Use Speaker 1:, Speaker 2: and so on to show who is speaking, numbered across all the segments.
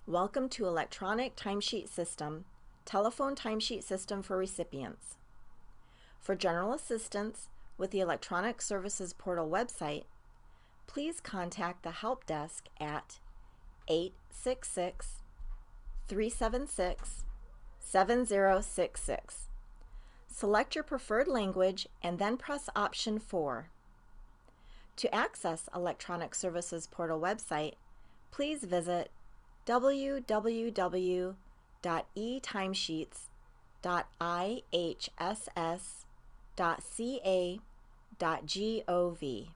Speaker 1: Welcome to Electronic Timesheet System, Telephone Timesheet System for Recipients. For general assistance with the Electronic Services Portal website, please contact the Help Desk at 866-376-7066. Select your preferred language and then press option 4. To access Electronic Services Portal website, please visit www.etimesheets.ihss.ca.gov.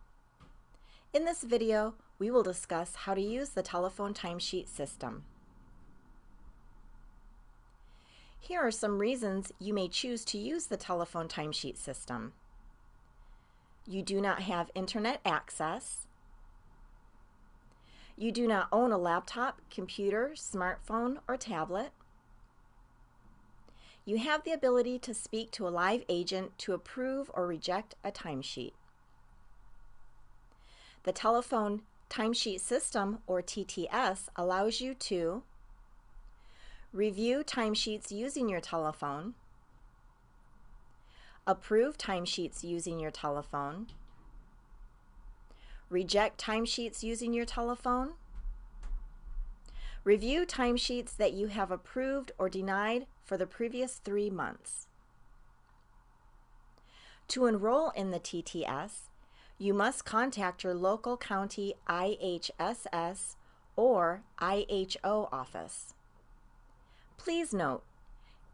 Speaker 1: In this video, we will discuss how to use the telephone timesheet system. Here are some reasons you may choose to use the telephone timesheet system. You do not have internet access. You do not own a laptop, computer, smartphone, or tablet. You have the ability to speak to a live agent to approve or reject a timesheet. The telephone timesheet system, or TTS, allows you to review timesheets using your telephone, approve timesheets using your telephone, reject timesheets using your telephone, review timesheets that you have approved or denied for the previous 3 months. To enroll in the TTS, you must contact your local county IHSS or IHO office. Please note,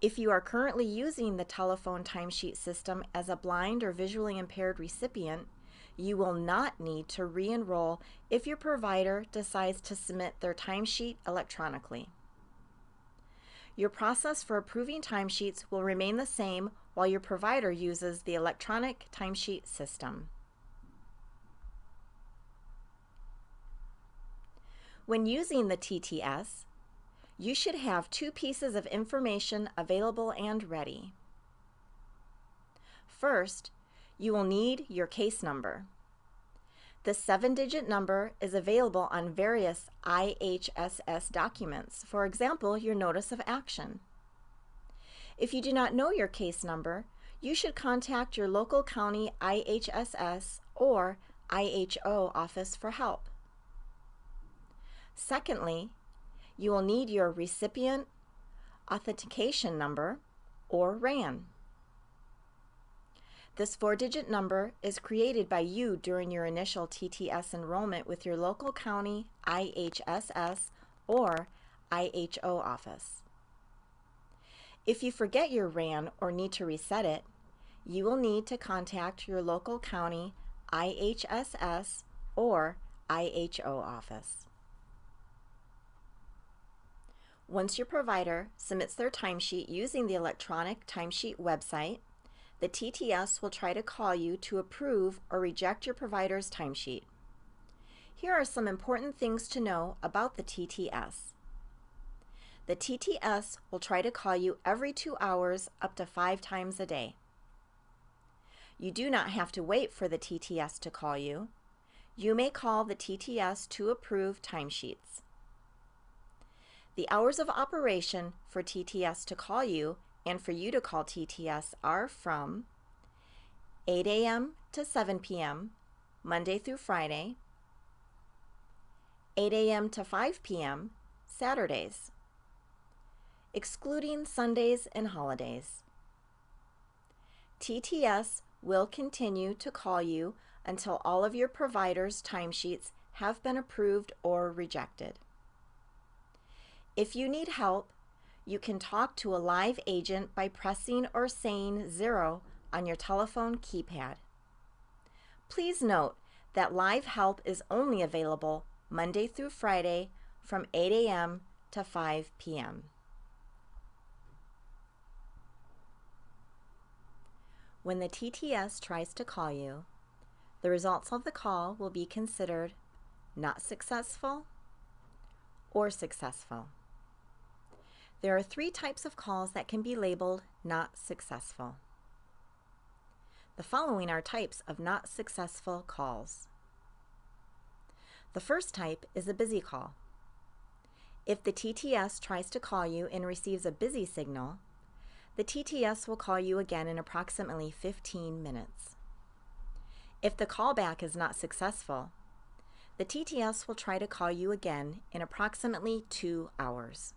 Speaker 1: if you are currently using the telephone timesheet system as a blind or visually impaired recipient, you will not need to re-enroll if your provider decides to submit their timesheet electronically. Your process for approving timesheets will remain the same while your provider uses the electronic timesheet system. When using the TTS, you should have 2 pieces of information available and ready. First, you will need your case number. The 7-digit number is available on various IHSS documents, for example, your Notice of Action. If you do not know your case number, you should contact your local county IHSS or IHO office for help. Secondly, you will need your Recipient Authentication Number, or RAN. This 4-digit number is created by you during your initial TTS enrollment with your local county IHSS or IHO office. If you forget your RAN or need to reset it, you will need to contact your local county IHSS or IHO office. Once your provider submits their timesheet using the electronic timesheet website, the TTS will try to call you to approve or reject your provider's timesheet. Here are some important things to know about the TTS. The TTS will try to call you every 2 hours up to 5 times a day. You do not have to wait for the TTS to call you. You may call the TTS to approve timesheets. The hours of operation for TTS to call you and for you to call TTS are from 8 a.m. to 7 p.m., Monday through Friday, 8 a.m. to 5 p.m., Saturdays, excluding Sundays and holidays. TTS will continue to call you until all of your provider's timesheets have been approved or rejected. If you need help, you can talk to a live agent by pressing or saying 0 on your telephone keypad. Please note that live help is only available Monday through Friday from 8 a.m. to 5 p.m. When the TTS tries to call you, the results of the call will be considered not successful or successful. There are 3 types of calls that can be labeled not successful. The following are types of not successful calls. The first type is a busy call. If the TTS tries to call you and receives a busy signal, the TTS will call you again in approximately 15 minutes. If the callback is not successful, the TTS will try to call you again in approximately 2 hours.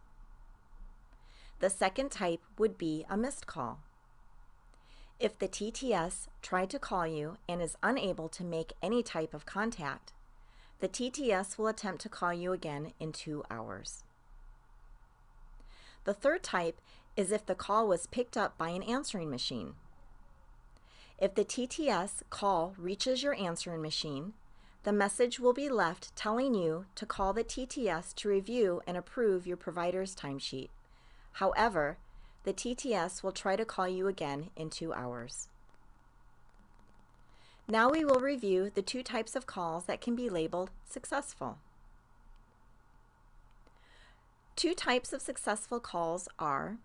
Speaker 1: The second type would be a missed call. If the TTS tried to call you and is unable to make any type of contact, the TTS will attempt to call you again in 2 hours. The third type is if the call was picked up by an answering machine. If the TTS call reaches your answering machine, the message will be left telling you to call the TTS to review and approve your provider's timesheet. However, the TTS will try to call you again in 2 hours. Now we will review the 2 types of calls that can be labeled successful. 2 types of successful calls are: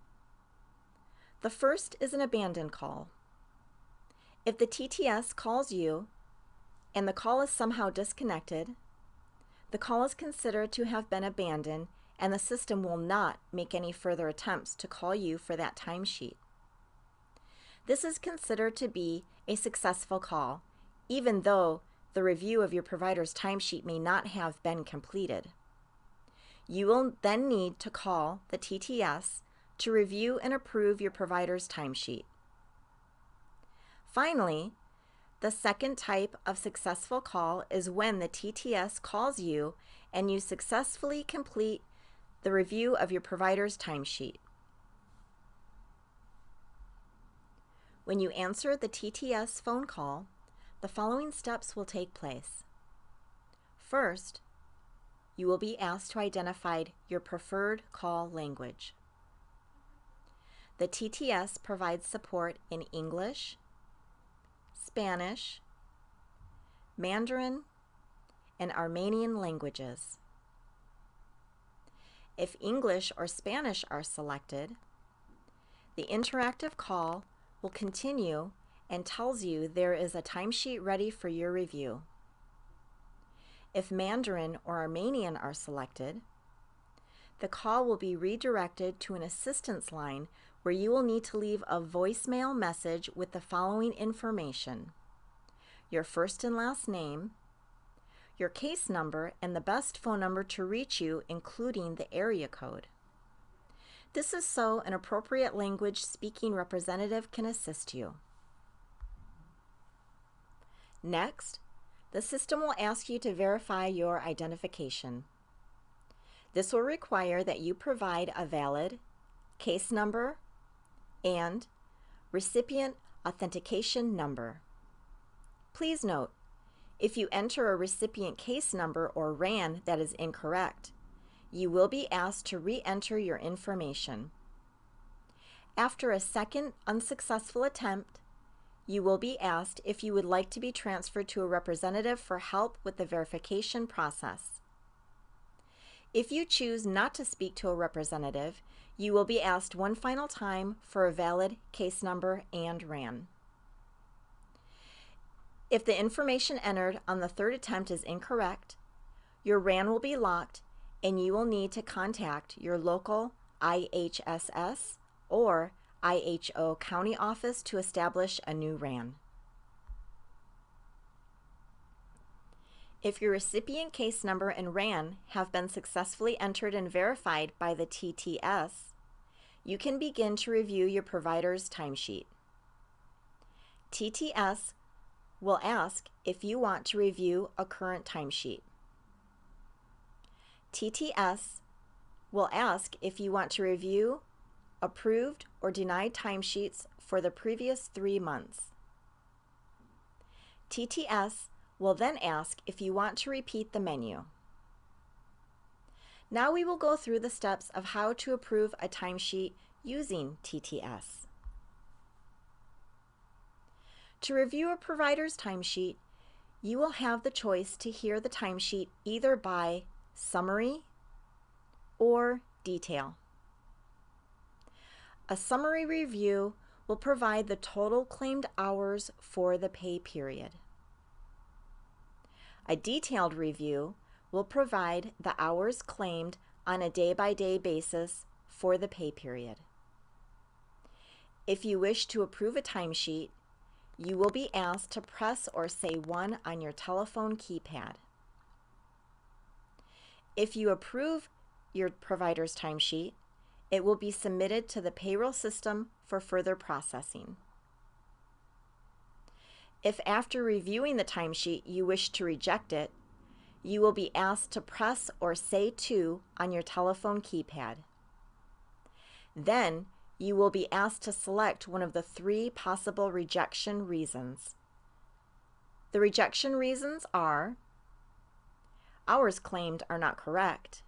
Speaker 1: the first is an abandoned call. If the TTS calls you and the call is somehow disconnected, the call is considered to have been abandoned and the system will not make any further attempts to call you for that timesheet. This is considered to be a successful call, even though the review of your provider's timesheet may not have been completed. You will then need to call the TTS to review and approve your provider's timesheet. Finally, the second type of successful call is when the TTS calls you and you successfully complete the review of your provider's timesheet. When you answer the TTS phone call, the following steps will take place. First, you will be asked to identify your preferred call language. The TTS provides support in English, Spanish, Mandarin, and Armenian languages. If English or Spanish are selected, the interactive call will continue and tells you there is a timesheet ready for your review. If Mandarin or Armenian are selected, the call will be redirected to an assistance line where you will need to leave a voicemail message with the following information: your first and last name, your case number, and the best phone number to reach you, including the area code. This is so an appropriate language speaking representative can assist you. Next, the system will ask you to verify your identification. This will require that you provide a valid case number and recipient authentication number. Please note, if you enter a recipient case number or RAN that is incorrect, you will be asked to re-enter your information. After a second unsuccessful attempt, you will be asked if you would like to be transferred to a representative for help with the verification process. If you choose not to speak to a representative, you will be asked one final time for a valid case number and RAN. If the information entered on the third attempt is incorrect, your RAN will be locked and you will need to contact your local IHSS or IHO county office to establish a new RAN. If your recipient case number and RAN have been successfully entered and verified by the TTS, you can begin to review your provider's timesheet. TTS will ask if you want to review a current timesheet. TTS will ask if you want to review approved or denied timesheets for the previous 3 months. TTS will then ask if you want to repeat the menu. Now we will go through the steps of how to approve a timesheet using TTS. To review a provider's timesheet, you will have the choice to hear the timesheet either by summary or detail. A summary review will provide the total claimed hours for the pay period. A detailed review will provide the hours claimed on a day-by-day basis for the pay period. If you wish to approve a timesheet, you will be asked to press or say 1 on your telephone keypad. If you approve your provider's timesheet, it will be submitted to the payroll system for further processing. If after reviewing the timesheet you wish to reject it, you will be asked to press or say 2 on your telephone keypad. Then, you will be asked to select one of the 3 possible rejection reasons. The rejection reasons are: hours claimed are not correct,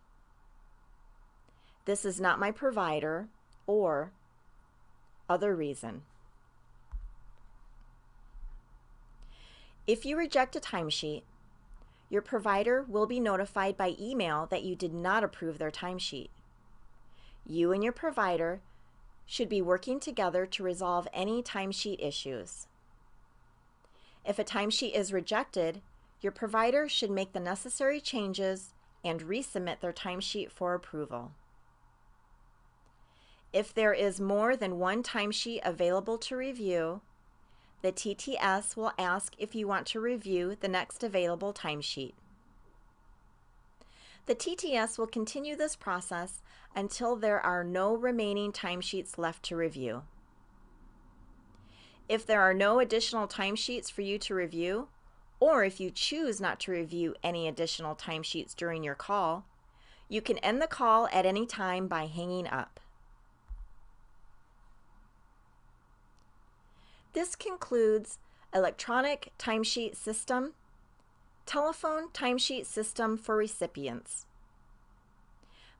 Speaker 1: this is not my provider, or other reason. If you reject a timesheet, your provider will be notified by email that you did not approve their timesheet. You and your provider should be working together to resolve any timesheet issues. If a timesheet is rejected, your provider should make the necessary changes and resubmit their timesheet for approval. If there is more than 1 timesheet available to review, the TTS will ask if you want to review the next available timesheet. The TTS will continue this process until there are no remaining timesheets left to review. If there are no additional timesheets for you to review, or if you choose not to review any additional timesheets during your call, you can end the call at any time by hanging up. This concludes Electronic Timesheet System, Telephone Timesheet System for Recipients.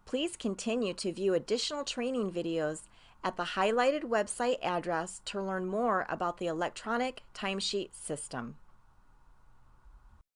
Speaker 1: Please continue to view additional training videos at the highlighted website address to learn more about the Electronic Timesheet System.